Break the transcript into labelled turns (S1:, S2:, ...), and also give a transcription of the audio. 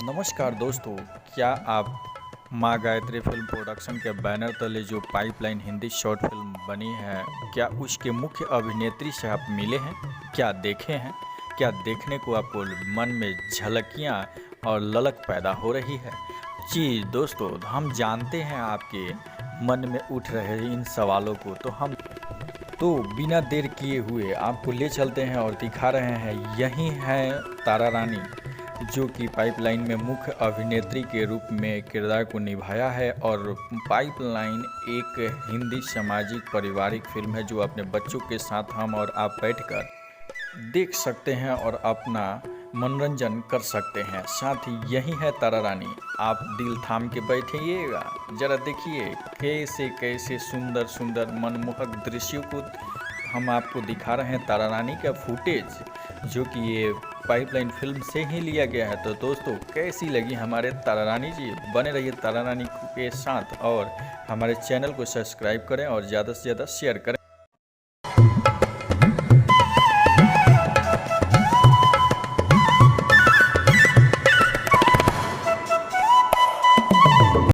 S1: नमस्कार दोस्तों, क्या आप माँ गायत्री फिल्म प्रोडक्शन के बैनर तले जो पाइपलाइन हिंदी शॉर्ट फिल्म बनी है, क्या उसके मुख्य अभिनेत्री से आप मिले हैं? क्या देखे हैं? क्या देखने को आपको मन में झलकियाँ और ललक पैदा हो रही है? जी दोस्तों, हम जानते हैं आपके मन में उठ रहे इन सवालों को, तो बिना देर किए हुए आपको ले चलते हैं और दिखा रहे हैं। यही है तारा रानी, जो कि पाइपलाइन में मुख्य अभिनेत्री के रूप में किरदार को निभाया है। और पाइपलाइन एक हिंदी सामाजिक पारिवारिक फिल्म है जो अपने बच्चों के साथ हम और आप बैठकर देख सकते हैं और अपना मनोरंजन कर सकते हैं। साथ ही यही है तारा रानी। आप दिल थाम के बैठिएगा, जरा देखिए कैसे कैसे सुंदर सुंदर मनमोहक दृश्यों को हम आपको दिखा रहे हैं। तारा रानी का फुटेज जो कि ये पाइपलाइन फिल्म से ही लिया गया है। तो दोस्तों, कैसी लगी हमारे तारा रानी जी? बने रहिए तारा रानी के साथ और हमारे चैनल को सब्सक्राइब करें और ज़्यादा से ज़्यादा शेयर करें।